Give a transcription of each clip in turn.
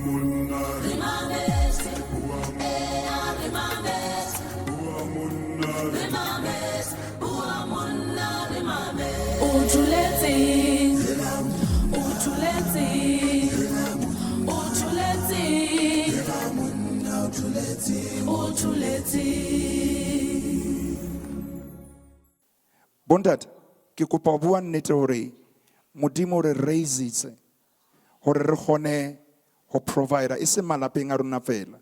Monna, Remamese, Bua remamese, Monna, remamese, Bua Monna, remamese. Utuleti, utuleti, utuleti. Bontate, ke kopa bua nnete hore modimo re raisitse hore re kgone ho provider e se malapeng a rona fela.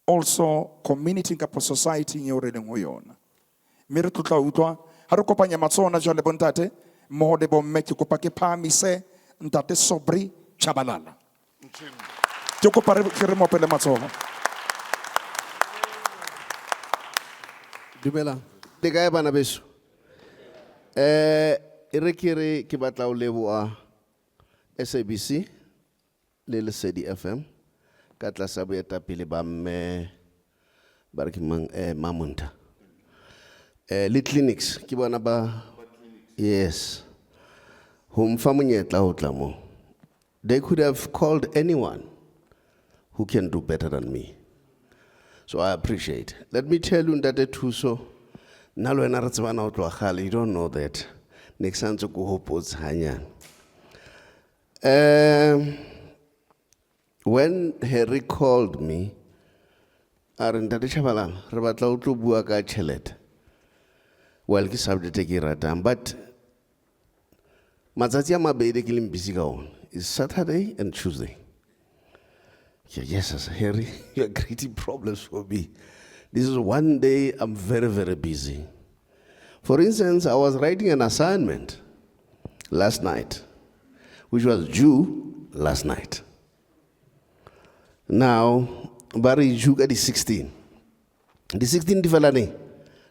Also community kapa society eo re leng ho yona. Mme re tlotla utlwa ha re kopanya matsoho jwale bontate mmoho le bomme ke kopa ke phahamise ntate Saubrey Chabalala. Ke kopa re mopele matsoho. Dumela. Le kae bana beso? E re ke batla o leboha SABC le Lesedi FM ka tlasa boetapele ba mme ba re ke mang Mamunta. Le clinics ke bona ba yes. Ho mfa monyetla ho tla mo. They could have called anyone who can do better than me. So I appreciate. Let me tell you that Thuso, nalo ena re tsebana ho tloha kgale, you don't know that. Next time to go hopotsa hanyane. When Harry called me, a re ntate Chabalala, re batla ho tlo bua ka tjhelete. Well, ke subject e ke ratang, but matsatsi a mabedi ke leng busy ka ona. It's Saturday and Tuesday. Yes, I said, Harry, you're creating problems for me. This is one day I'm very, very busy. For instance, I was writing an assignment last night, which was due last night. Now, Barry due at the 16. The 16 developing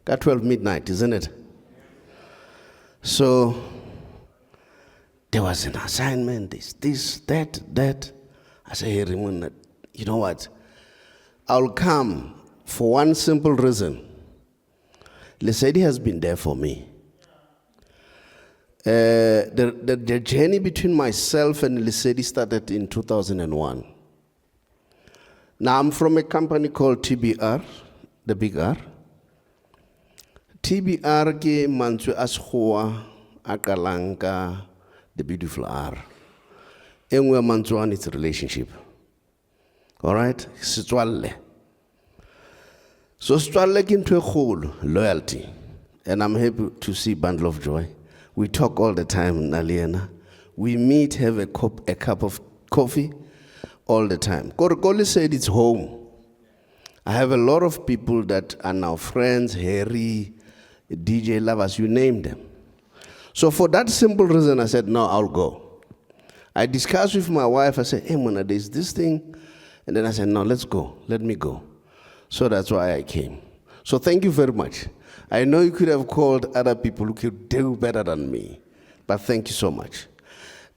at 12 midnight, isn't it? So there was an assignment, this, that. I said, hey, Raymond, you know what? I'll come for one simple reason. Lesedi has been there for me. The journey between myself and Lesedi started in 2001. Now I'm from a company called TBR, the big R. TBR ke mantswe a sekgowa a qalang ka the beautiful R. Engwe mantswe an its relationship. All right? Setswalle. So setswalle ke ntho e kgolo, loyalty. And I'm happy to see Bundle of Joy. We talk all the time, Naliena. We meet, have a cup of coffee all the time. Korokoli said it's home. I have a lot of people that are now friends, Harry, DJ lovers, you name them. So for that simple reason, I said, no, I'll go. I discussed with my wife, I said, hey, Mona, there's this thing. And then I said, no, let's go, let me go. So that's why I came. So thank you very much. I know you could have called other people who could do better than me, but thank you so much.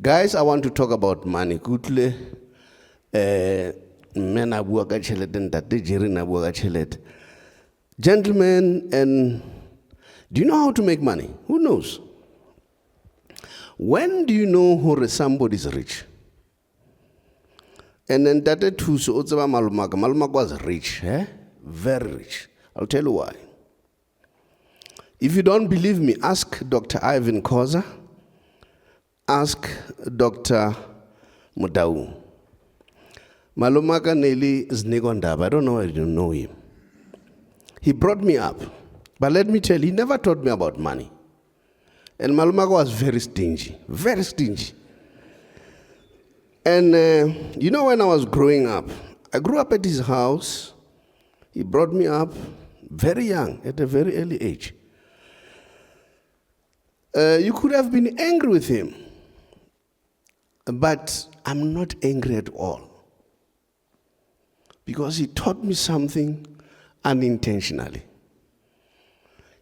Guys, I want to talk about money. Kutle, men a bua ka tjhelete, ntate Jerry na bua ka tjhelete. Gentlemen, and do you know how to make money? Who knows? When do you know who somebody is rich? And then that Thuso o tseba Malomaka. Malomaka was rich, very rich. I'll tell you why. If you don't believe me, ask Dr. Ivan Koza, ask Dr. Mudau. Malomaka Nelly is Negondab. I don't know if you know him. He brought me up. But let me tell you, he never taught me about money. And Malomaka was very stingy, very stingy. And you know, when I was growing up, I grew up at his house. He brought me up very young, at a very early age. You could have been angry with him, but I'm not angry at all. Because he taught me something unintentionally.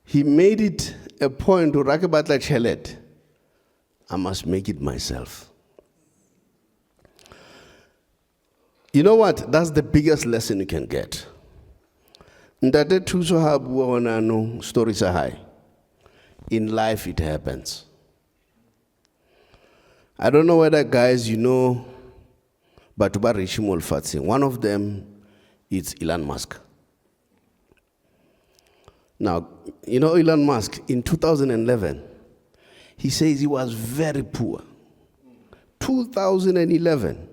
He made it a point to Rakabatla Chelet. I must make it myself. You know what? That's the biggest lesson you can get. Ndate Thuso ha bua ona no stories are high. In life it happens. I don't know whether guys you know but ba rich mo lefatsheng. One of them is Elon Musk. Now, you know Elon Musk, in 2011, he says he was very poor. 2011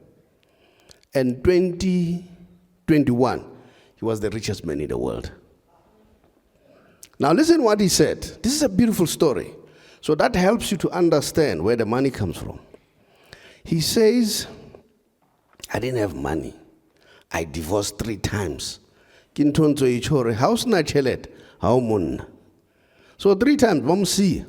and 2021, he was the richest man in the world. Now listen what he said. This is a beautiful story. So that helps you to understand where the money comes from. He says, I didn't have money. I divorced 3 times. Kintonzo ichore, house na chelet, how Monna. So 3 times, mom see.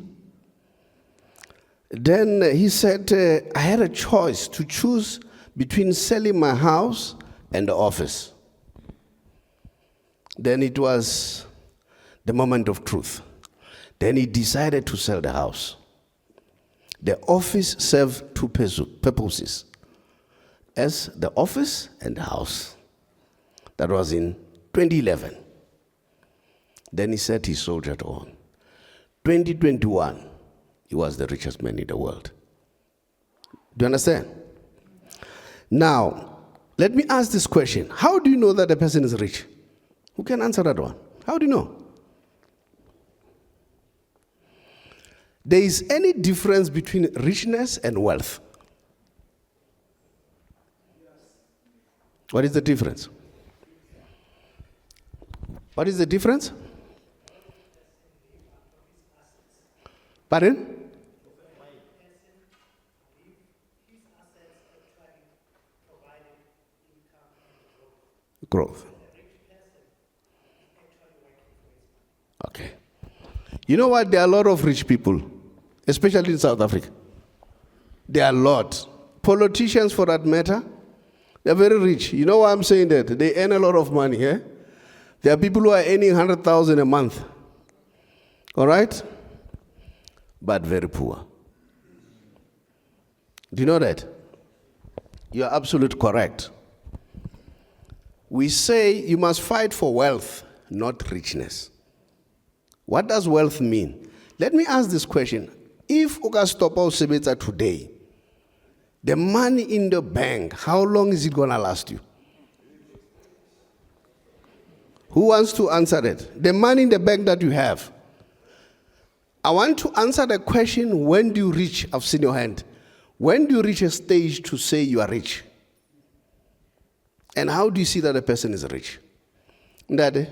Then he said, I had a choice to choose between selling my house and the office. Then it was the moment of truth. Then he decided to sell the house. The office served 2 purposes, as the office and the house. That was in 2011. Then he said he sold it on. 2021, he was the richest man in the world. Do you understand? Now, let me ask this question. How do you know that a person is rich? Who can answer that one? How do you know? There is any difference between richness and wealth? What is the difference? What is the difference? Pardon? Growth. Okay. You know what? There are a lot of rich people, especially in South Africa. There are a lot. Politicians, for that matter, they're very rich. You know why I'm saying that? They earn a lot of money, eh? There are people who are earning 100,000 a month. All right? But very poor. Do you know that? You are absolutely correct. We say you must fight for wealth, not richness. What does wealth mean? Let me ask this question. If Uka stop out Sebeta today, the money in the bank, how long is it going to last you? Who wants to answer it? The money in the bank that you have. I want to answer the question, when do you reach, I've seen your hand, when do you reach a stage to say you are rich? And how do you see that a person is rich? Ndade?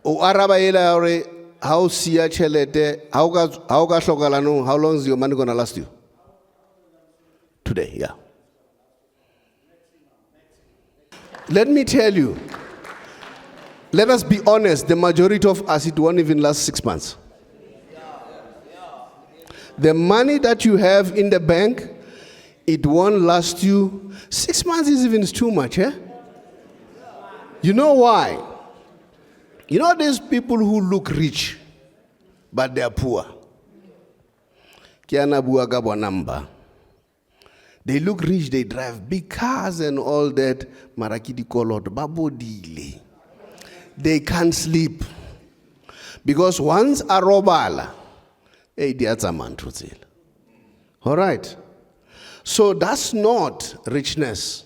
O araba ela ore, how siya chelete, how ga hlokalano, how long is your money going to last you? Today, yeah. Let me tell you, let us be honest, the majority of us, it won't even last 6 months. The money that you have in the bank, it won't last you. 6 months is even too much, eh? You know why? You know there's people who look rich, but they are poor. Kiana Bua number. They look rich, they drive big cars and all that. Marakidi kolot babodile. They can't sleep. Because once a robala, that's a man to tell. All right. So that's not richness.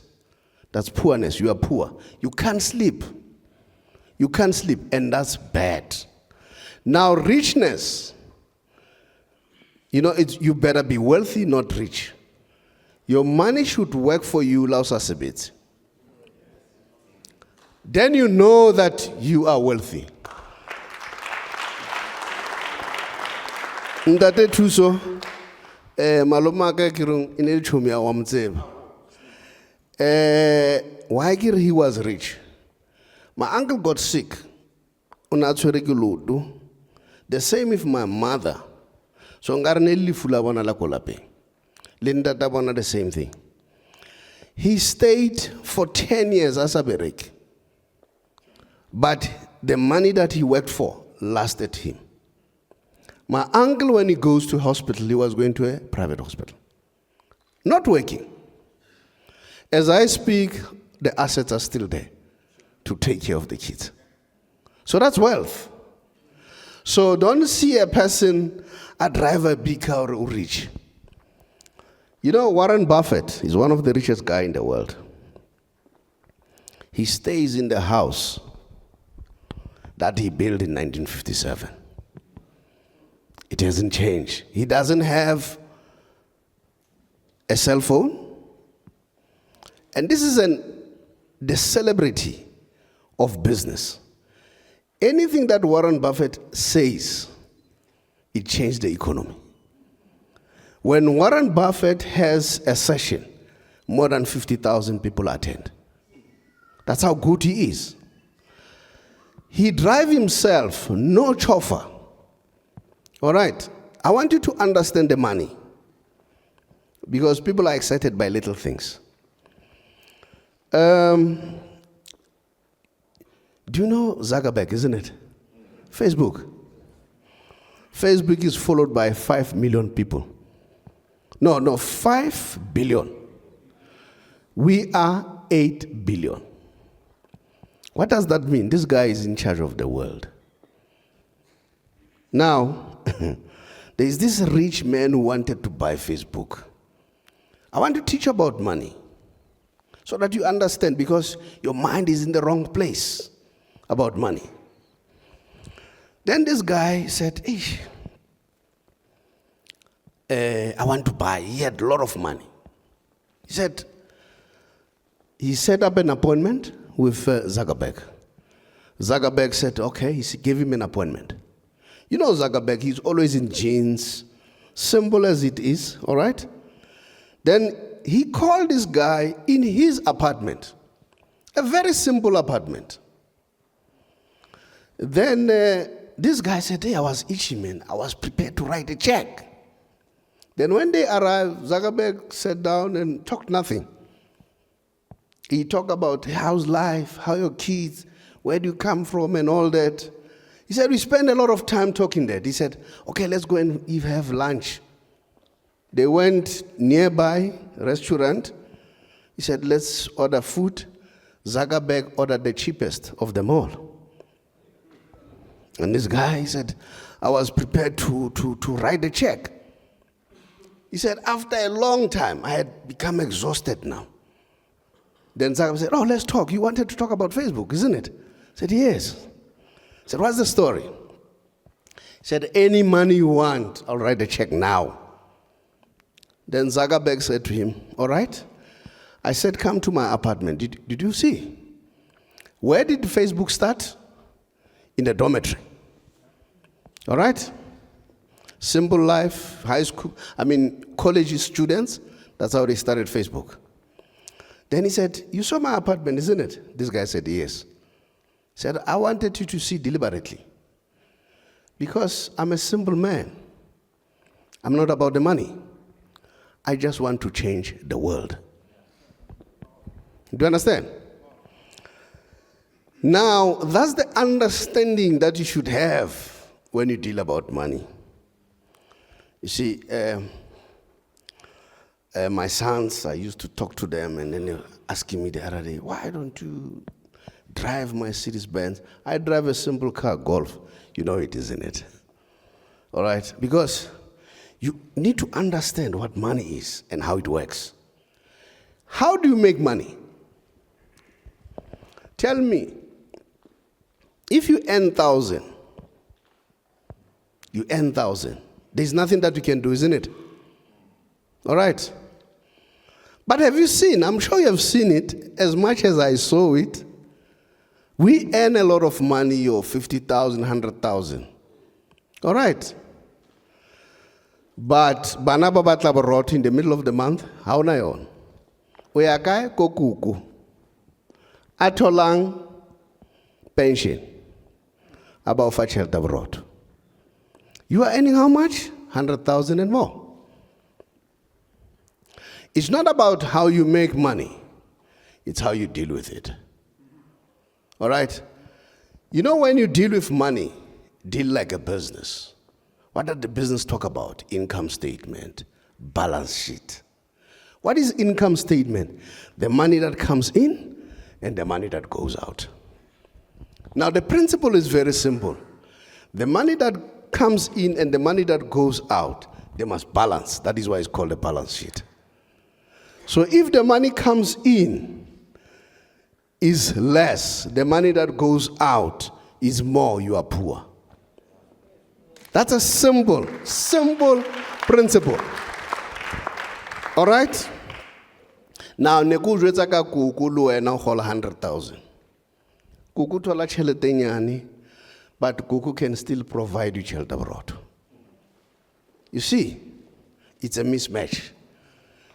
That's poorness. You are poor. You can't sleep. You can't sleep, and that's bad. Now, richness, you know, you better be wealthy, not rich. Your money should work for you, laos us a bit. Then you know that you are wealthy. Ndate tuso, maloma ka kirung inel chumi awamtseba. Why he was rich? My uncle got sick. The same with my mother. So ngarnelli fula bona la kolape. Linda tabona the same thing. He stayed for 10 years as a berek. But the money that he worked for lasted him. My uncle, when he goes to hospital, he was going to a private hospital. Not working. As I speak, the assets are still there to take care of the kids. So that's wealth. So don't see a person, a driver, big car or rich. You know, Warren Buffett is one of the richest guys in the world. He stays in the house that he built in 1957. It hasn't changed. He doesn't have a cell phone. And this is the celebrity of business. Anything that Warren Buffett says, it changed the economy. When Warren Buffett has a session, more than 50,000 people attend. That's how good he is. He drives himself, no chauffeur. All right, I want you to understand the money, because people are excited by little things. Do you know Zuckerberg, isn't it? Facebook. Facebook is followed by 5 million people. No, 5 billion. We are 8 billion. What does that mean? This guy is in charge of the world. Now, there is this rich man who wanted to buy Facebook. I want to teach you about money so that you understand, because your mind is in the wrong place about money. Then this guy said, I want to buy. He had a lot of money. He set up an appointment with Zuckerberg. Zuckerberg said, okay, he gave him an appointment. You know Zuckerberg, he's always in jeans, simple as it is, all right? Then he called this guy in his apartment, a very simple apartment. Then this guy said, hey, I was itchy, man. I was prepared to write a check. Then when they arrived, Zuckerberg sat down and talked nothing. He talked about how's life, how your kids, where do you come from and all that. He said, we spent a lot of time talking there. He said, okay, let's go and have lunch. They went nearby restaurant. He said, let's order food. Zuckerberg ordered the cheapest of them all. And this guy, he said, I was prepared to write a check. He said, after a long time, I had become exhausted now. Then Zuckerberg said, oh, let's talk. You wanted to talk about Facebook, isn't it? I said, yes. I said, what's the story? He said, any money you want, I'll write a check now. Then Zuckerberg said to him, all right. I said, come to my apartment. Did you see? Where did Facebook start? In the dormitory. All right? Simple life, college students, that's how they started Facebook. Then he said, you saw my apartment, isn't it? This guy said, yes. He said, I wanted you to see deliberately, because I'm a simple man. I'm not about the money. I just want to change the world. Do you understand? Now, that's the understanding that you should have when you deal about money. You see, my sons, I used to talk to them, and then they were asking me the other day, why don't you drive my Mercedes-Benz? I drive a simple car, Golf. You know it, isn't it? All right? Because you need to understand what money is and how it works. How do you make money? Tell me, if you earn 1,000, you earn 1,000. There's nothing that you can do, isn't it? All right? But have you seen, I'm sure you have seen it, as much as I saw it, we earn a lot of money, or 50,000, 100,000. All right? But Banaba Batlaba wrote in the middle of the month, how na yon? Oyakai kokuku. Atolang pension. About 5 wrote. You are earning how much? 100,000 and more. It's not about how you make money. It's how you deal with it. All right? You know, when you deal with money, deal like a business. What does the business talk about? Income statement, balance sheet. What is income statement? The money that comes in and the money that goes out. Now, the principle is very simple. The money that comes in and the money that goes out, they must balance. That is why it's called a balance sheet. So if the money comes in is less, the money that goes out is more, you are poor. That's a simple principle. All right? Now, nekujwetsa ka kuku lo wena o gola 100,000. Kuku thola tšhelete nyane, but kuku can still provide you tšhelete abroad. You see, it's a mismatch.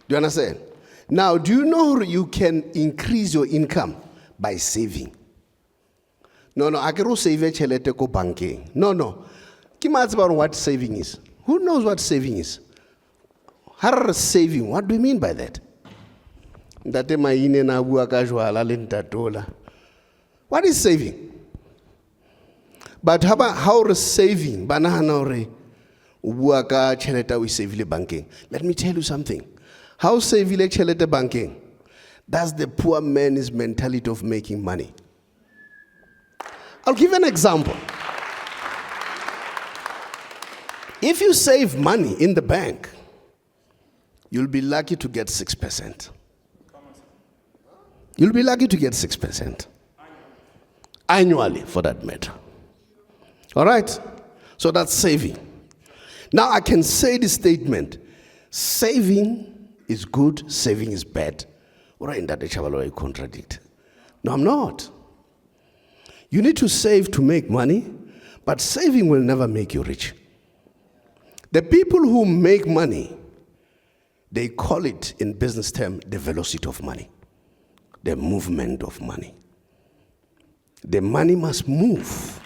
Do you understand? Now, do you know you can increase your income by saving? No, I can't save tšhelete ko banking. No. Ke matse about what saving is. Who knows what saving is? How is saving? What do you mean by that? Ntate maine na bua ka jwala le ntatola. What is saving? But how is saving? Banana hore bua ka tšhelete we save le banking. Let me tell you something. How save le tšhelete banking? That's the poor man's mentality of making money. I'll give an example. If you save money in the bank, you'll be lucky to get 6%. You'll be lucky to get 6%. Annually, for that matter. All right? So that's saving. Now I can say this statement. Saving is good, saving is bad. Or in that I contradict. No, I'm not. You need to save to make money, but saving will never make you rich. The people who make money, they call it in business term the velocity of money, the movement of money. The money must move.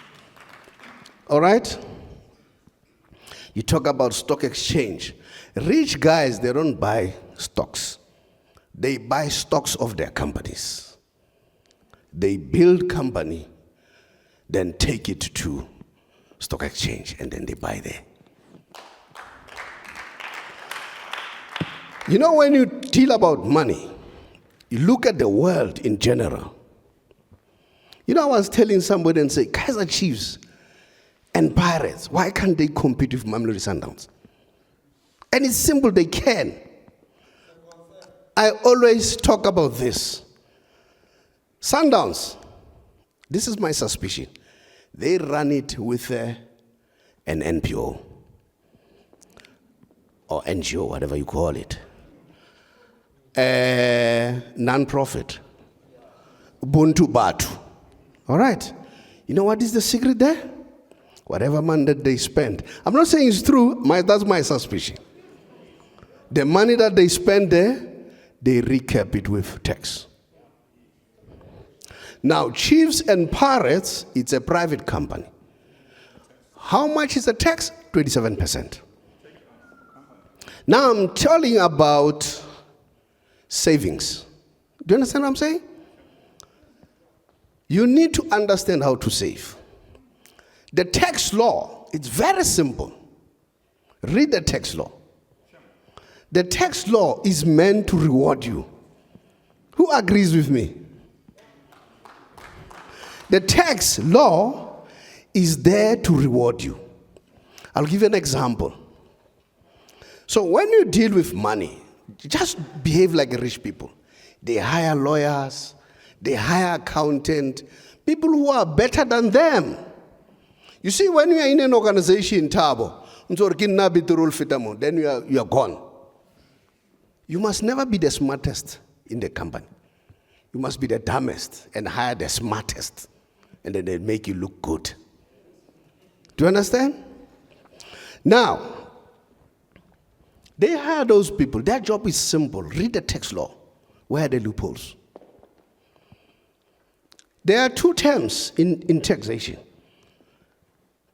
All right? You talk about stock exchange. Rich guys, they don't buy stocks. They buy stocks of their companies. They build company, then take it to stock exchange, and then they buy there. You know, when you deal about money, you look at the world in general. You know, I was telling somebody and say, Kaiser Chiefs and Pirates, why can't they compete with Mamelodi Sundowns? And it's simple, they can. I always talk about this. Sundowns, this is my suspicion. They run it with an NPO or NGO, whatever you call it. Non-profit. Ubuntu Batu. All right. You know what is the secret there? Whatever money that they spend. I'm not saying it's true. That's my suspicion. The money that they spend there, they recap it with tax. Now, Chiefs and Pirates, it's a private company. How much is the tax? 27%. Now I'm telling about savings. Do you understand what I'm saying? You need to understand how to save. The tax law, it's very simple. Read the tax law. The tax law is meant to reward you. Who agrees with me? The tax law is there to reward you. I'll give you an example. So when you deal with money, just behave like rich people. They hire lawyers, they hire accountants, people who are better than them. You see, when you are in an organization in Tabo, then you are gone. You must never be the smartest in the company. You must be the dumbest and hire the smartest. And then they make you look good. Do you understand? Now, they hire those people. Their job is simple. Read the tax law. Where are the loopholes? There are two terms in taxation.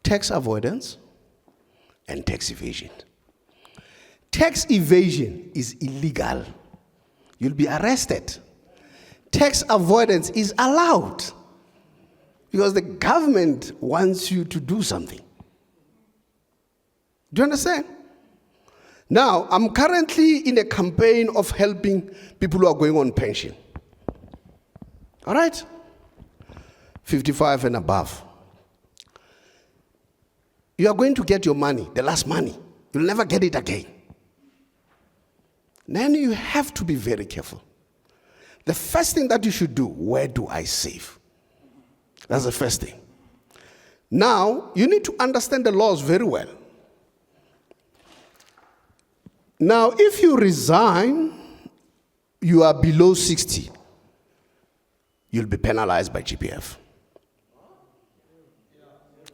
Tax avoidance and tax evasion. Tax evasion is illegal. You'll be arrested. Tax avoidance is allowed because the government wants you to do something. Do you understand? Now, I'm currently in a campaign of helping people who are going on pension. All right? 55 and above. You are going to get your money, the last money. You'll never get it again. Then you have to be very careful. The first thing that you should do, where do I save? That's the first thing. Now, you need to understand the laws very well. Now, if you resign, you are below 60, you'll be penalized by GPF.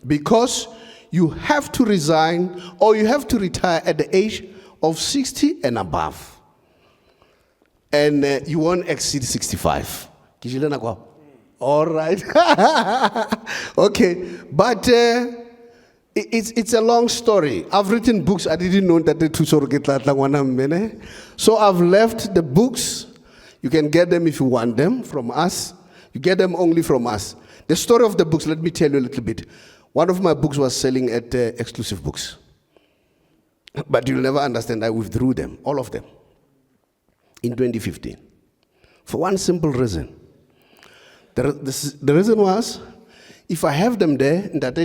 Because you have to resign or you have to retire at the age of 60 and above. And you won't exceed 65. All right. Okay. But it's a long story. I've written books. I didn't know that the two soroketla. So I've left the books. You can get them if you want them from us. You get them only from us. The story of the books, let me tell you a little bit. One of my books was selling at Exclusive Books. But you'll never understand, I withdrew them, all of them, in 2015. For one simple reason. The reason was, if I have them there, in that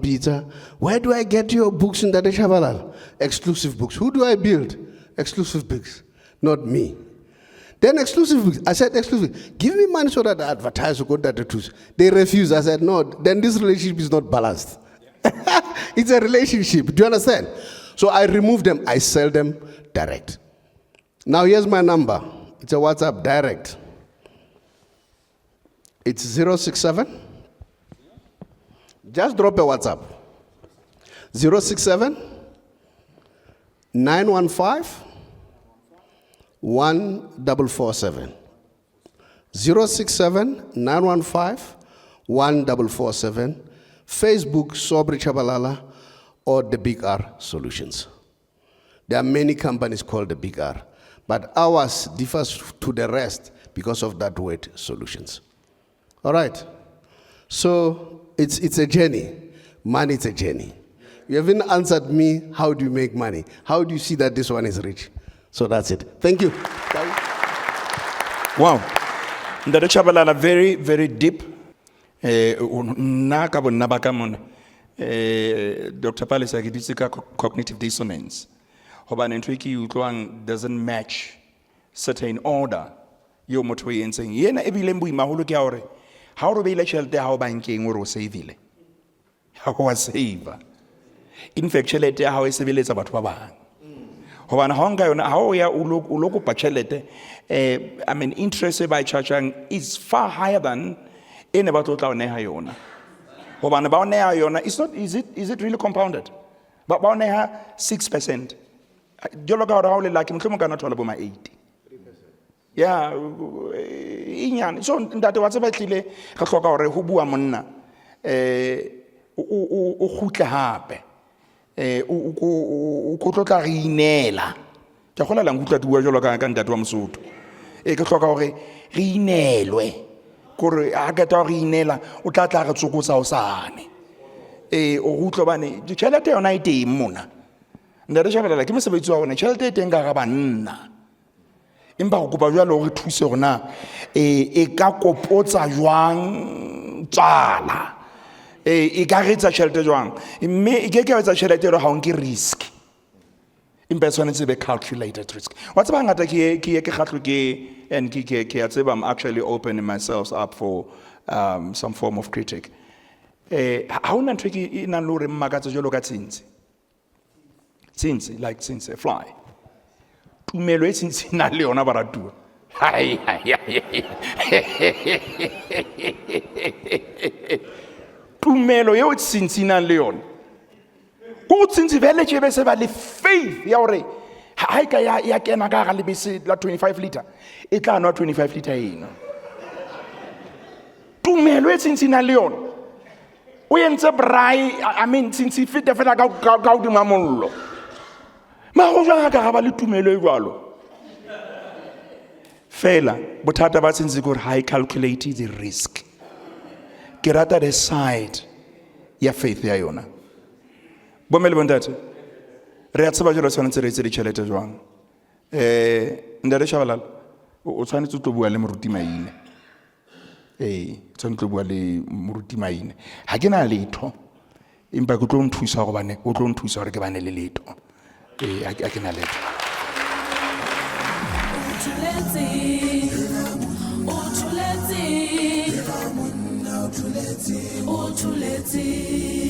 Peter, where do I get your books in that Chabalal? Exclusive Books. Who do I build? Exclusive Books, not me. Then Exclusive Books, I said, Exclusive, give me money so that I advertise or go that the truth. They refused. I said, no, then this relationship is not balanced. It's a relationship. Do you understand? So I remove them. I sell them direct. Now here's my number. It's a WhatsApp direct. It's 067. Just drop a WhatsApp. 067 915 1447. 067 915 1447. Facebook Saubrey Chabalala or the Big R Solutions. There are many companies called the Big R, but ours differs to the rest because of that word, solutions. All right. So it's a journey. Money is a journey. You haven't answered me, how do you make money? How do you see that this one is rich? So that's it. Thank you. Wow. Ndare Chabalala, very, very deep. Dr. Palis agiditsika cognitive dissonance. Hoba nentwiki utlwang doesn't match certain order. Yo motho e entseng. Yena ebile mbui maholo ke hore ha o robile tšhelete ha o bankeng o re o saveile. Ha o save. In fact tšhelete ya ha o e sebeletsa batho ba bang. Hobane ha nka yona ha o ya o lo kopa tšhelete I mean interest by charging is far higher than ene batho tla o neha yona. Hobane ba o neha yona is it really compounded? Ba o neha 6%. Jolo ka hore ha o le lucky mhlomong kana thola bo ma 80. Yeah, inyane. So ntate wa tseba tlile ga hloka hore ho Bua Monna o khutle hape. O tlotla re inela. Ke gola la ngutla bua jolo ka ntate wa Mosotho. Ke hloka hore re inelwe. Kore a ka ta re inela o tla tla re tsokotsa o sane. O gutlo bane tšhelete yona e teng mona. Nda re shabelela ke mosebetsi wa bona tšhelete e teng ka ga banna. Empa go kopa jalo re thuse rona e ka kopotsa jwang tsala. E ka retsa tšhelete jwang. Mme e ke etsa tšhelete re ha o nke risk. Empa tshwanetse be calculated risk. What's about ngata ke khatlo ke and I'm actually opening myself up for some form of critic. Ha una ntwe ke ina lo re mmakatsa jolo ka tshintsi. Tshintsi like tshintsi a fly. Tumelo e tshintsi na le yona baratuwa. Hai. Tumelo yo tshintsi na le yona. Go tshintsi vele che be se ba le faith ya hore ha ka ya kena ka ga le bese la 25 liter. E tla no 25 liter eno. Tumelo e tshintsi na le yona. O entse brai I mean tshintsi fete fela ka udima mollo. Ma go jwa ka ga ba le tumelo e jwalo. Fela bothata ba tshintsi gore high calculate the risk. Ke rata the side ya faith ya yona. Bomele bontate. Re a tseba jalo tshwanetse re itse ditšhelete jwang. Ndare Chabalala o tshwanetse o tlo bua le moruti maine. Tshwanetse o bua le moruti maine. Ha ke na letho. Empa go tlo nthusa go bane o tlo nthusa gore ke bane le letho. Ha ke na letho. Utuleti.